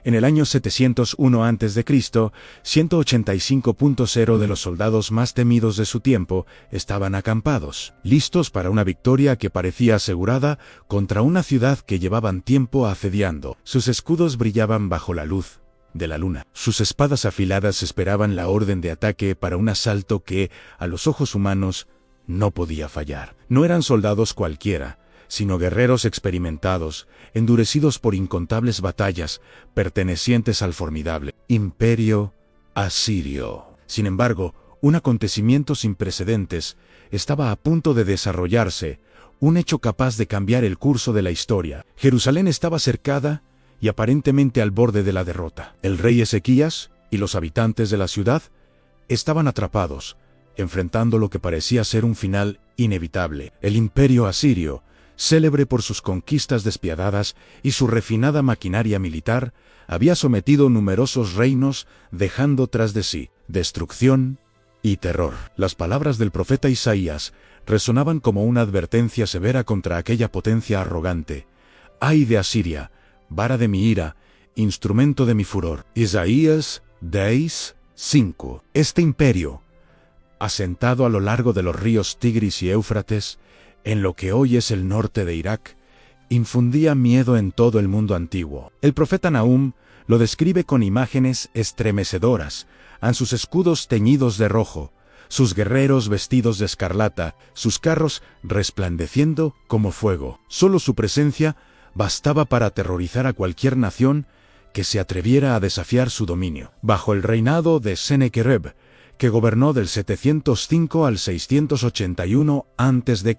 En el año 701 a.C., 185.0 de los soldados más temidos de su tiempo estaban acampados, listos para una victoria que parecía asegurada contra una ciudad que llevaban tiempo asediando. Sus escudos brillaban bajo la luz de la luna. Sus espadas afiladas esperaban la orden de ataque para un asalto que, a los ojos humanos, no podía fallar. No eran soldados cualquiera, sino guerreros experimentados, endurecidos por incontables batallas, pertenecientes al formidable Imperio Asirio. Sin embargo, un acontecimiento sin precedentes estaba a punto de desarrollarse, un hecho capaz de cambiar el curso de la historia. Jerusalén estaba cercada y aparentemente al borde de la derrota. El rey Ezequías y los habitantes de la ciudad estaban atrapados, enfrentando lo que parecía ser un final inevitable. El Imperio Asirio, célebre por sus conquistas despiadadas y su refinada maquinaria militar, había sometido numerosos reinos, dejando tras de sí destrucción y terror. Las palabras del profeta Isaías resonaban como una advertencia severa contra aquella potencia arrogante. ¡Ay de Asiria, vara de mi ira, instrumento de mi furor! Isaías 10:5. Este imperio, asentado a lo largo de los ríos Tigris y Éufrates, en lo que hoy es el norte de Irak, infundía miedo en todo el mundo antiguo. El profeta Nahum lo describe con imágenes estremecedoras, a sus escudos teñidos de rojo, sus guerreros vestidos de escarlata, sus carros resplandeciendo como fuego. Solo su presencia bastaba para aterrorizar a cualquier nación que se atreviera a desafiar su dominio. Bajo el reinado de Sennacherib, que gobernó del 705 al 681 a.C.,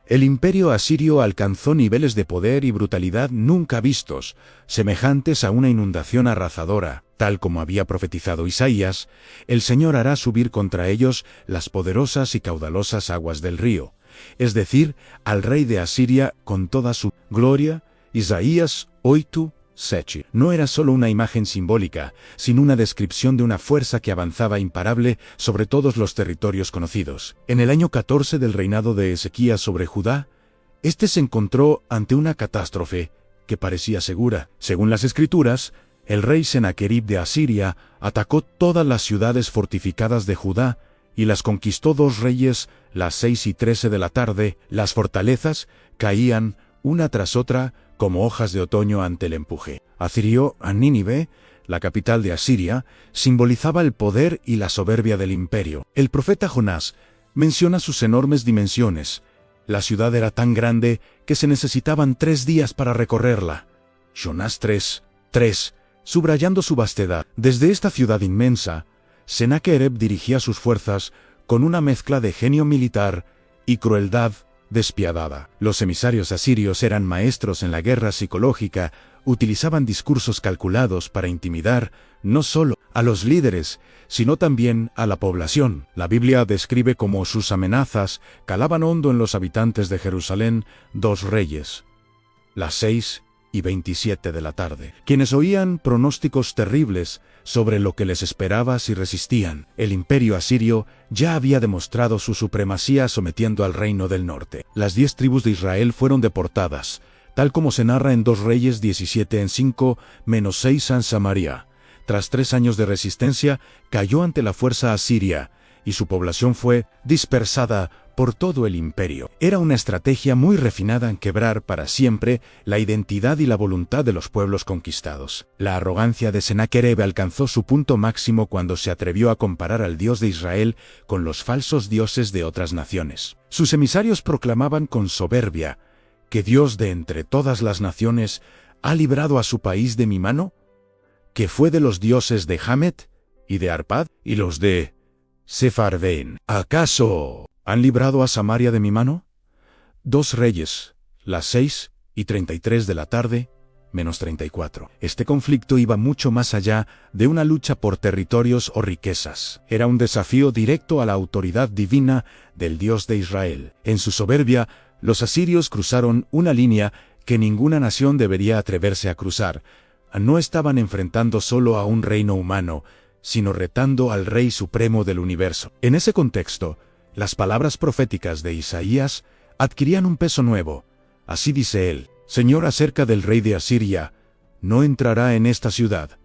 el imperio asirio alcanzó niveles de poder y brutalidad nunca vistos, semejantes a una inundación arrasadora. Tal como había profetizado Isaías, el Señor hará subir contra ellos las poderosas y caudalosas aguas del río, es decir, al rey de Asiria con toda su gloria. Isaías 8:7. No era solo una imagen simbólica, sino una descripción de una fuerza que avanzaba imparable sobre todos los territorios conocidos. En el año 14 del reinado de Ezequías sobre Judá, este se encontró ante una catástrofe que parecía segura. Según las escrituras, el rey Sennacherib de Asiria atacó todas las ciudades fortificadas de Judá y las conquistó 2 reyes, las 6:13 de la tarde. Las fortalezas caían una tras otra como hojas de otoño ante el empuje. Asirió a Nínive, la capital de Asiria, simbolizaba el poder y la soberbia del imperio. El profeta Jonás menciona sus enormes dimensiones. La ciudad era tan grande que se necesitaban 3 días para recorrerla. Jonás 3:3, subrayando su vastedad. Desde esta ciudad inmensa, Sennacherib dirigía sus fuerzas con una mezcla de genio militar y crueldad despiadada. Los emisarios asirios eran maestros en la guerra psicológica, utilizaban discursos calculados para intimidar no solo a los líderes, sino también a la población. La Biblia describe cómo sus amenazas calaban hondo en los habitantes de Jerusalén. 2 reyes, las 6:27 de la tarde, quienes oían pronósticos terribles sobre lo que les esperaba si resistían. El imperio asirio ya había demostrado su supremacía sometiendo al reino del norte. Las 10 tribus de Israel fueron deportadas, tal como se narra en 2 Reyes 17:5-6 en Samaria. Tras 3 años de resistencia, cayó ante la fuerza asiria, y su población fue dispersada por todo el imperio. Era una estrategia muy refinada en quebrar para siempre la identidad y la voluntad de los pueblos conquistados. La arrogancia de Sennacherib alcanzó su punto máximo cuando se atrevió a comparar al Dios de Israel con los falsos dioses de otras naciones. Sus emisarios proclamaban con soberbia que Dios de entre todas las naciones ha librado a su país de mi mano, que fue de los dioses de Hamet y de Arpad y los de Sepharvaim. ¿Acaso han librado a Samaria de mi mano? 2 Reyes, las 6:33 de la tarde, -34. Este conflicto iba mucho más allá de una lucha por territorios o riquezas. Era un desafío directo a la autoridad divina del Dios de Israel. En su soberbia, los asirios cruzaron una línea que ninguna nación debería atreverse a cruzar. No estaban enfrentando solo a un reino humano, sino retando al Rey Supremo del universo. En ese contexto, las palabras proféticas de Isaías adquirían un peso nuevo. Así dice él: Señor, acerca del rey de Asiria, no entrará en esta ciudad,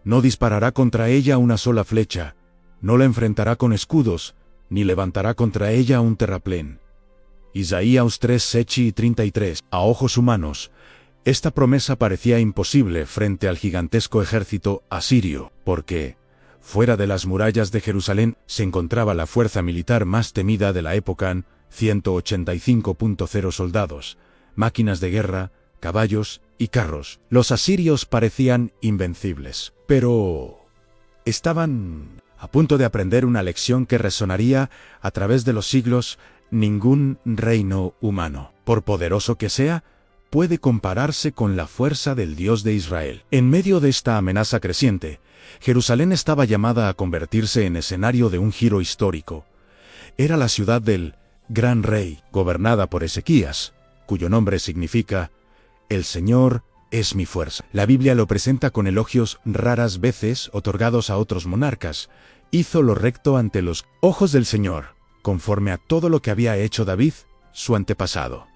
no disparará contra ella una sola flecha, no la enfrentará con escudos, ni levantará contra ella un terraplén. Isaías 3:33. A ojos humanos, esta promesa parecía imposible frente al gigantesco ejército asirio, porque, fuera de las murallas de Jerusalén, se encontraba la fuerza militar más temida de la época, 185.0 soldados, máquinas de guerra, caballos y carros. Los asirios parecían invencibles, pero estaban a punto de aprender una lección que resonaría a través de los siglos. Ningún reino humano, por poderoso que sea, puede compararse con la fuerza del Dios de Israel. En medio de esta amenaza creciente, Jerusalén estaba llamada a convertirse en escenario de un giro histórico. Era la ciudad del Gran Rey, gobernada por Ezequías, cuyo nombre significa «El Señor es mi fuerza». La Biblia lo presenta con elogios raras veces otorgados a otros monarcas. Hizo lo recto ante los ojos del Señor, conforme a todo lo que había hecho David, su antepasado.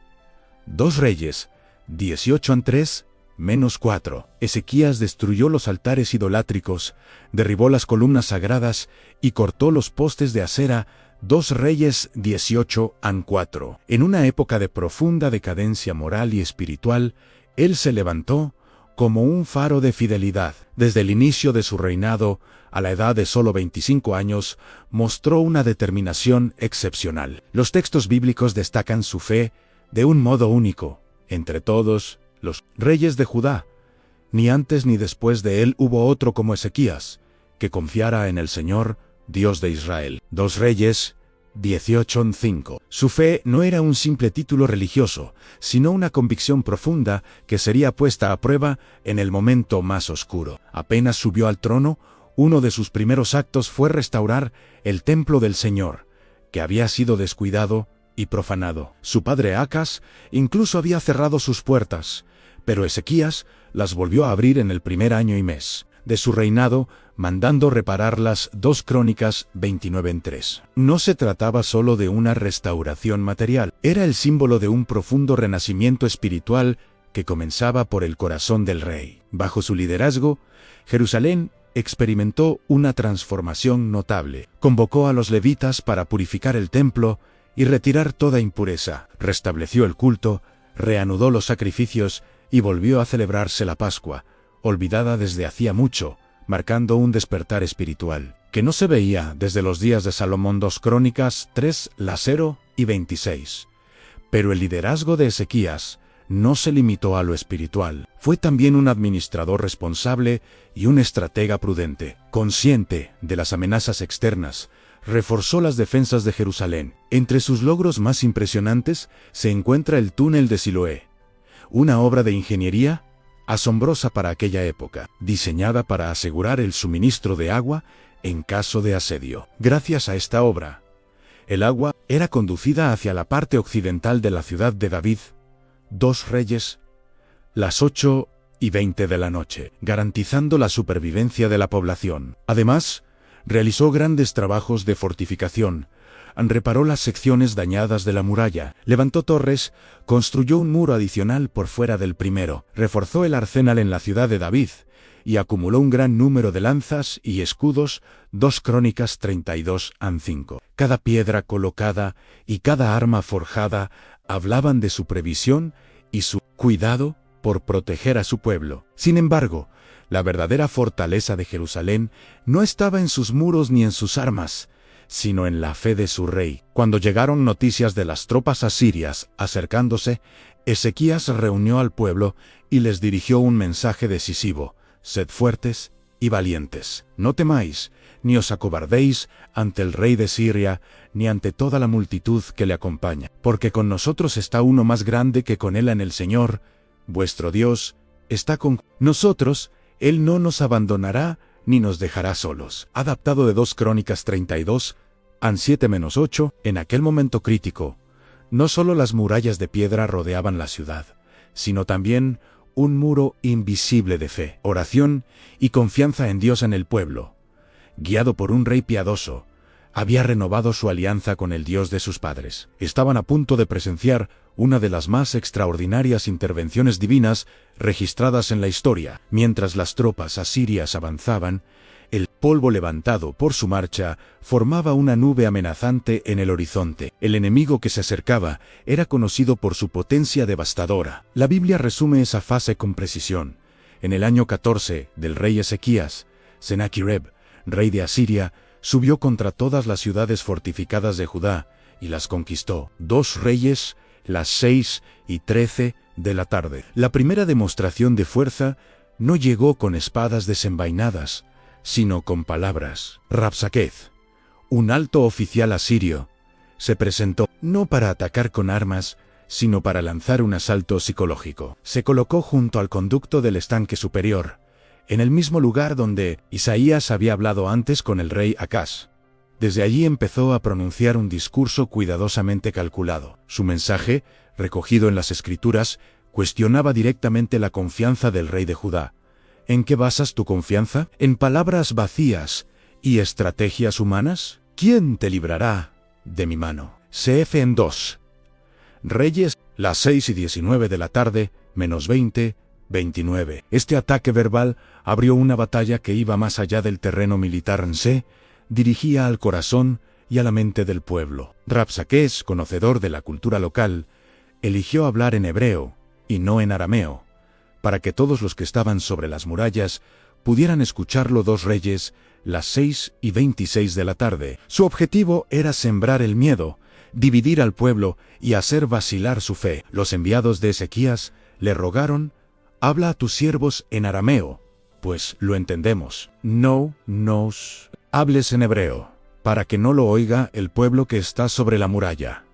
2 Reyes 18:3-4. Ezequías destruyó los altares idolátricos, derribó las columnas sagradas y cortó los postes de acera. 2 Reyes 18:4. En una época de profunda decadencia moral y espiritual, él se levantó como un faro de fidelidad. Desde el inicio de su reinado, a la edad de solo 25 años, mostró una determinación excepcional. Los textos bíblicos destacan su fe de un modo único. Entre todos los reyes de Judá, ni antes ni después de él hubo otro como Ezequías, que confiara en el Señor, Dios de Israel. 2 Reyes 18:5. Su fe no era un simple título religioso, sino una convicción profunda que sería puesta a prueba en el momento más oscuro. Apenas subió al trono, uno de sus primeros actos fue restaurar el templo del Señor, que había sido descuidado y profanado. Su padre Acaz incluso había cerrado sus puertas, pero Ezequías las volvió a abrir en el primer año y mes de su reinado, mandando repararlas. 2 Crónicas 29:3. No se trataba solo de una restauración material, era el símbolo de un profundo renacimiento espiritual que comenzaba por el corazón del rey. Bajo su liderazgo, Jerusalén experimentó una transformación notable. Convocó a los levitas para purificar el templo y retirar toda impureza, restableció el culto, reanudó los sacrificios y volvió a celebrarse la Pascua, olvidada desde hacía mucho, marcando un despertar espiritual que no se veía desde los días de Salomón. 2 Crónicas 3:26. Pero el liderazgo de Ezequías no se limitó a lo espiritual. Fue también un administrador responsable y un estratega prudente. Consciente de las amenazas externas, reforzó las defensas de Jerusalén. Entre sus logros más impresionantes se encuentra el túnel de Siloé, una obra de ingeniería asombrosa para aquella época, diseñada para asegurar el suministro de agua en caso de asedio. Gracias a esta obra, el agua era conducida hacia la parte occidental de la ciudad de David. 2 Reyes, las 8:20 de la noche, garantizando la supervivencia de la población. Además, realizó grandes trabajos de fortificación, reparó las secciones dañadas de la muralla, levantó torres, construyó un muro adicional por fuera del primero, reforzó el arsenal en la ciudad de David, y acumuló un gran número de lanzas y escudos. 2 Crónicas 32:5. Cada piedra colocada y cada arma forjada hablaban de su previsión y su cuidado por proteger a su pueblo. Sin embargo, la verdadera fortaleza de Jerusalén no estaba en sus muros ni en sus armas, sino en la fe de su rey. Cuando llegaron noticias de las tropas asirias acercándose, Ezequías reunió al pueblo y les dirigió un mensaje decisivo: sed fuertes y valientes. No temáis, ni os acobardéis ante el rey de Siria, ni ante toda la multitud que le acompaña, porque con nosotros está uno más grande que con él en el Señor, vuestro Dios, está con nosotros, él no nos abandonará, ni nos dejará solos. Adaptado de 2 Crónicas 32:7-8, en aquel momento crítico, no solo las murallas de piedra rodeaban la ciudad, sino también un muro invisible de fe, oración y confianza en Dios en el pueblo. Guiado por un rey piadoso, había renovado su alianza con el Dios de sus padres. Estaban a punto de presenciar una de las más extraordinarias intervenciones divinas registradas en la historia. Mientras las tropas asirias avanzaban, el polvo levantado por su marcha formaba una nube amenazante en el horizonte. El enemigo que se acercaba era conocido por su potencia devastadora. La Biblia resume esa fase con precisión. En el año 14 del rey Ezequías, Sennacherib, rey de Asiria, subió contra todas las ciudades fortificadas de Judá y las conquistó. 2 Reyes, las 6 y 13 de la tarde. La primera demostración de fuerza no llegó con espadas desenvainadas, sino con palabras. Rabsaquez, un alto oficial asirio, se presentó no para atacar con armas, sino para lanzar un asalto psicológico. Se colocó junto al conducto del estanque superior, en el mismo lugar donde Isaías había hablado antes con el rey Acaz. Desde allí empezó a pronunciar un discurso cuidadosamente calculado. Su mensaje, recogido en las Escrituras, cuestionaba directamente la confianza del rey de Judá. ¿En qué basas tu confianza? ¿En palabras vacías y estrategias humanas? ¿Quién te librará de mi mano? CF en 2 Reyes, las 6 y 19 de la tarde, menos 20, 29. Este ataque verbal abrió una batalla que iba más allá del terreno militar en sí, dirigía al corazón y a la mente del pueblo. Rabsaqués, conocedor de la cultura local, eligió hablar en hebreo y no en arameo, para que todos los que estaban sobre las murallas pudieran escucharlo. 2 Reyes, las 6 y 26 de la tarde. Su objetivo era sembrar el miedo, dividir al pueblo y hacer vacilar su fe. Los enviados de Ezequías le rogaron: habla a tus siervos en arameo, pues lo entendemos. No nos hables en hebreo, para que no lo oiga el pueblo que está sobre la muralla.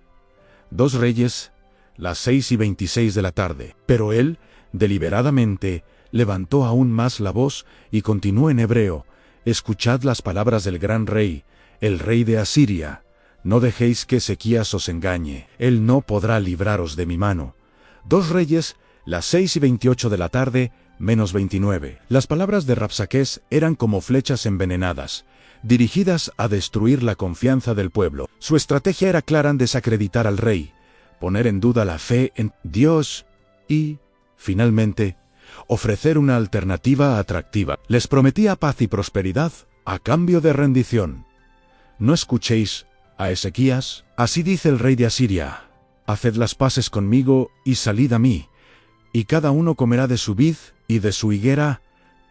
2 Reyes, las 6 y 26 de la tarde. Pero él, deliberadamente, levantó aún más la voz y continuó en hebreo: escuchad las palabras del gran rey, el rey de Asiria. No dejéis que Ezequías os engañe, él no podrá libraros de mi mano. 2 Reyes, las 6 y 28 de la tarde, menos 29. Las palabras de Rabsaqués eran como flechas envenenadas, dirigidas a destruir la confianza del pueblo. Su estrategia era clara en desacreditar al rey, poner en duda la fe en Dios y, finalmente, ofrecer una alternativa atractiva. Les prometía paz y prosperidad a cambio de rendición. No escuchéis a Ezequías, así dice el rey de Asiria: haced las paces conmigo y salid a mí, y cada uno comerá de su vid y de su higuera,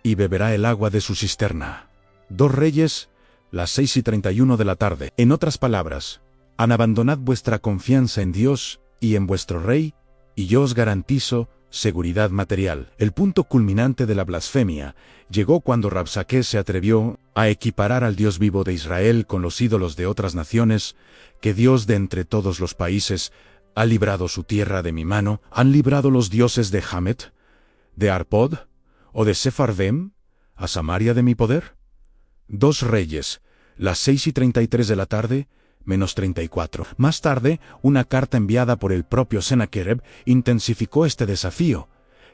y beberá el agua de su cisterna. 2 Reyes, las 6 y 31 de la tarde. En otras palabras, abandonad vuestra confianza en Dios y en vuestro rey, y yo os garantizo seguridad material. El punto culminante de la blasfemia llegó cuando Rabsaqués se atrevió a equiparar al Dios vivo de Israel con los ídolos de otras naciones, que Dios de entre todos los países ha librado su tierra de mi mano. ¿Han librado los dioses de Hamet, de Arpod o de Sepharvaim a Samaria de mi poder? 2 Reyes, las 6 y 33 de la tarde, menos 34. Más tarde, una carta enviada por el propio Sennacherib intensificó este desafío: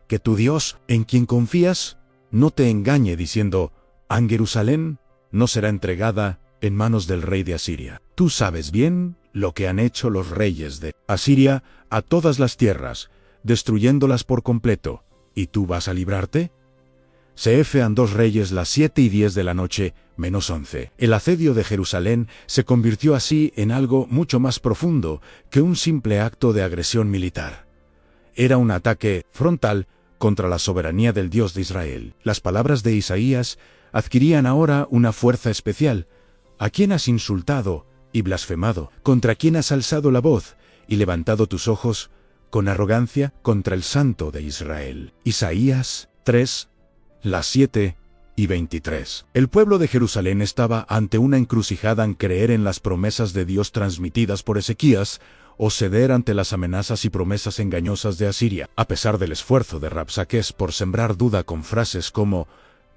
que tu Dios, en quien confías, no te engañe diciendo: «En Jerusalén no será entregada en manos del rey de Asiria». Tú sabes bien lo que han hecho los reyes de Asiria a todas las tierras, destruyéndolas por completo, ¿y tú vas a librarte? CF en 2 Reyes, las 7 y 10 de la noche, menos 11. El asedio de Jerusalén se convirtió así en algo mucho más profundo que un simple acto de agresión militar. Era un ataque frontal contra la soberanía del Dios de Israel. Las palabras de Isaías adquirían ahora una fuerza especial. ¿A quién has insultado y blasfemado? ¿Contra quién has alzado la voz y levantado tus ojos con arrogancia? Contra el Santo de Israel. Isaías 3, las 7 y 23. El pueblo de Jerusalén estaba ante una encrucijada en creer en las promesas de Dios transmitidas por Ezequías o ceder ante las amenazas y promesas engañosas de Asiria. A pesar del esfuerzo de Rabsaqués por sembrar duda con frases como: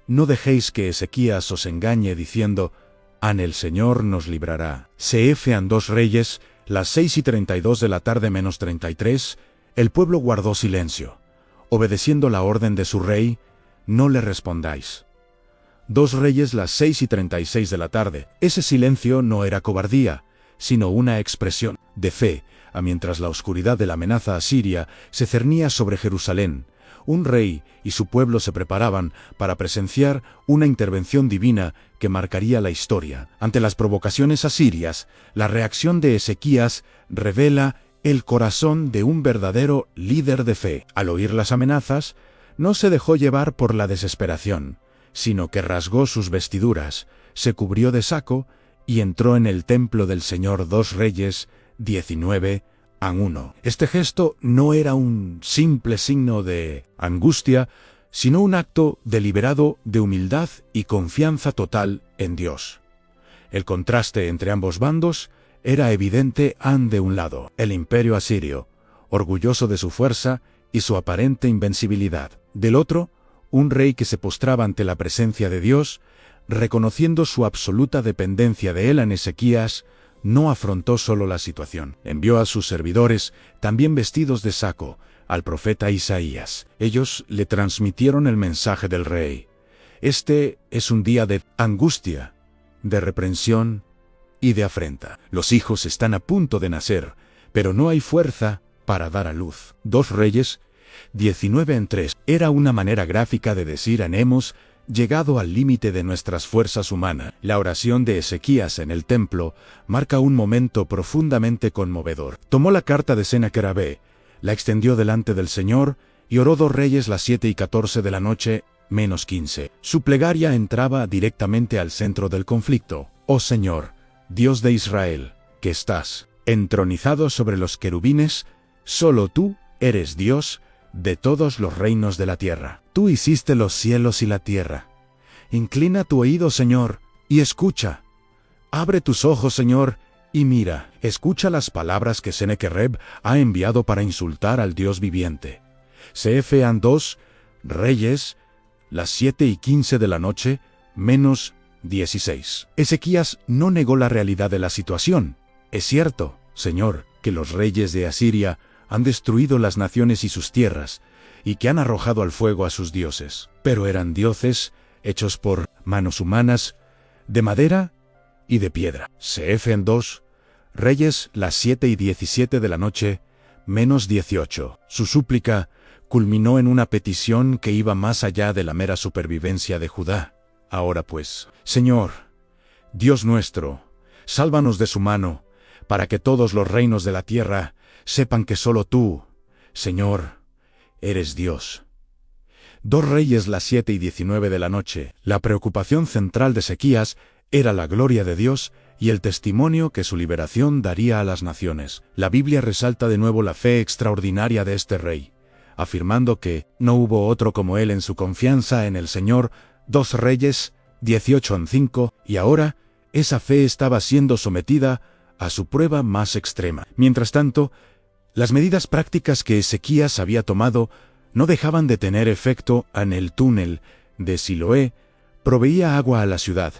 no dejéis que Ezequías os engañe diciendo: «An el Señor nos librará». CF en 2 Reyes, las 6 y 32 de la tarde menos 33, el pueblo guardó silencio, obedeciendo la orden de su rey: no le respondáis. 2 Reyes las 6:36 de la tarde. Ese silencio no era cobardía, sino una expresión de fe, mientras la oscuridad de la amenaza asiria se cernía sobre Jerusalén. Un rey y su pueblo se preparaban para presenciar una intervención divina que marcaría la historia. Ante las provocaciones asirias, la reacción de Ezequías revela el corazón de un verdadero líder de fe. Al oír las amenazas, no se dejó llevar por la desesperación, sino que rasgó sus vestiduras, se cubrió de saco y entró en el templo del Señor. 2 Reyes 19:1. Este gesto no era un simple signo de angustia, sino un acto deliberado de humildad y confianza total en Dios. El contraste entre ambos bandos era evidente. De un lado, el imperio asirio, orgulloso de su fuerza y su aparente invencibilidad. Del otro, un rey que se postraba ante la presencia de Dios, reconociendo su absoluta dependencia de él. Ezequías no afrontó solo la situación. Envió a sus servidores, también vestidos de saco, al profeta Isaías. Ellos le transmitieron el mensaje del rey. Este es un día de angustia, de reprensión y de afrenta. Los hijos están a punto de nacer, pero no hay fuerza para dar a luz. 2 Reyes 19:3 era una manera gráfica de decir: hemos llegado al límite de nuestras fuerzas humanas. La oración de Ezequías en el templo marca un momento profundamente conmovedor. Tomó la carta de Sennacherib, la extendió delante del Señor y oró 2 Reyes las 7:14 de la noche, -15. Su plegaria entraba directamente al centro del conflicto. Oh Señor, Dios de Israel, que estás entronizado sobre los querubines, solo tú eres Dios de todos los reinos de la tierra. Tú hiciste los cielos y la tierra. Inclina tu oído, Señor, y escucha. Abre tus ojos, Señor, y mira. Escucha las palabras que Sennacherib ha enviado para insultar al Dios viviente. Cfan 2 Reyes, las 7:15 de la noche, -16. Ezequías no negó la realidad de la situación. Es cierto, Señor, que los reyes de Asiria han destruido las naciones y sus tierras, y que han arrojado al fuego a sus dioses. Pero eran dioses hechos por manos humanas, de madera y de piedra. Cfan 2 Reyes, las 7:17 de la noche, -18. Su súplica culminó en una petición que iba más allá de la mera supervivencia de Judá. Ahora pues, Señor, Dios nuestro, sálvanos de su mano, para que todos los reinos de la tierra sepan que solo tú, Señor, eres Dios. 2 Reyes, las 7:19 de la noche. La preocupación central de Ezequías era la gloria de Dios y el testimonio que su liberación daría a las naciones. La Biblia resalta de nuevo la fe extraordinaria de este rey, afirmando que no hubo otro como él en su confianza en el Señor. 2 Reyes 18:5, y ahora esa fe estaba siendo sometida a su prueba más extrema. Mientras tanto, las medidas prácticas que Ezequías había tomado no dejaban de tener efecto. En el túnel de Siloé proveía agua a la ciudad.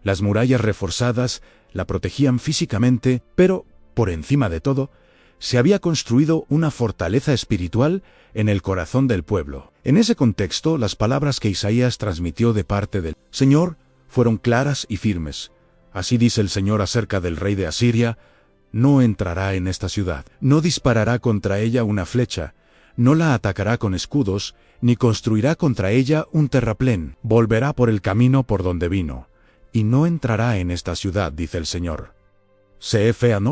Las murallas reforzadas la protegían físicamente, pero, por encima de todo, se había construido una fortaleza espiritual en el corazón del pueblo. En ese contexto, las palabras que Isaías transmitió de parte del Señor fueron claras y firmes. Así dice el Señor acerca del rey de Asiria: no entrará en esta ciudad, no disparará contra ella una flecha, no la atacará con escudos, ni construirá contra ella un terraplén. Volverá por el camino por donde vino, y no entrará en esta ciudad, dice el Señor. Cfan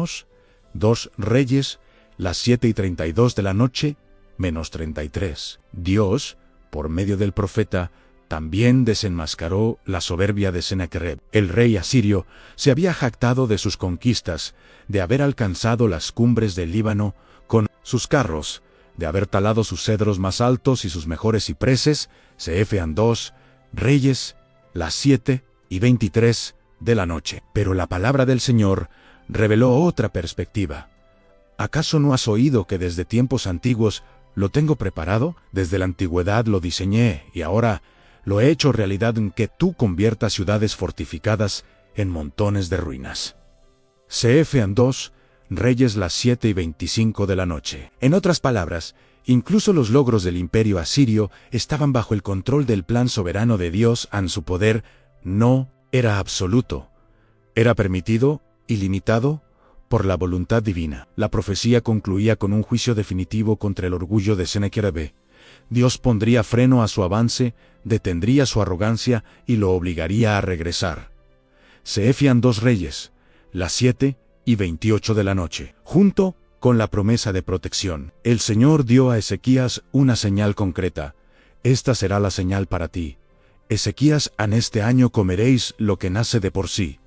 2 Reyes, las 7:32 de la noche, -33. Dios, por medio del profeta, también desenmascaró la soberbia de Sennacherib. El rey asirio se había jactado de sus conquistas, de haber alcanzado las cumbres del Líbano con sus carros, de haber talado sus cedros más altos y sus mejores cipreses. Cfan 2 Reyes, las 7:23 de la noche. Pero la palabra del Señor reveló otra perspectiva. ¿Acaso no has oído que desde tiempos antiguos lo tengo preparado? Desde la antigüedad lo diseñé, y ahora lo he hecho realidad, en que tú conviertas ciudades fortificadas en montones de ruinas. Cfan 2 Reyes, las 7:25 de la noche. En otras palabras, Incluso los logros del imperio asirio estaban bajo el control del plan soberano de Dios. Su poder no era absoluto, era permitido y limitado por la voluntad divina. La profecía concluía con un juicio definitivo contra el orgullo de Sennacherib. Dios pondría freno a su avance, detendría su arrogancia y lo obligaría a regresar. Se efían 2 Reyes, las 7:28 de la noche. Junto con la promesa de protección, el Señor dio a Ezequías una señal concreta. Esta será la señal para ti. Ezequías, en este año comeréis lo que nace de por sí,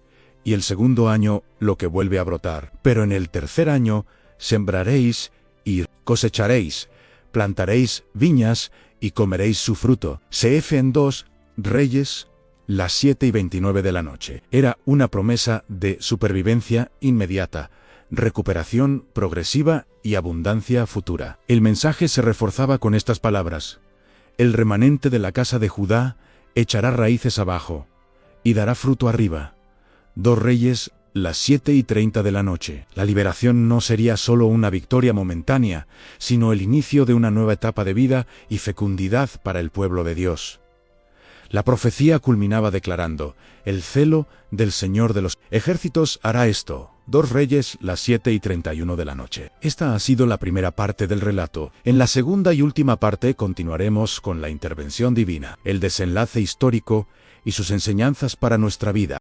y el segundo año lo que vuelve a brotar. Pero en el tercer año sembraréis y cosecharéis, plantaréis viñas y comeréis su fruto. Se efían 2 Reyes, las 7:29 de la noche. Era una promesa de supervivencia inmediata, recuperación progresiva y abundancia futura. El mensaje se reforzaba con estas palabras: el remanente de la casa de Judá echará raíces abajo y dará fruto arriba. 2 Reyes, las 7:30 de la noche. La liberación no sería solo una victoria momentánea, sino el inicio de una nueva etapa de vida y fecundidad para el pueblo de Dios. La profecía culminaba declarando: el celo del Señor de los ejércitos hará esto. 2 Reyes, las 7:31 de la noche. Esta ha sido la primera parte del relato. En la segunda y última parte continuaremos con la intervención divina, el desenlace histórico y sus enseñanzas para nuestra vida.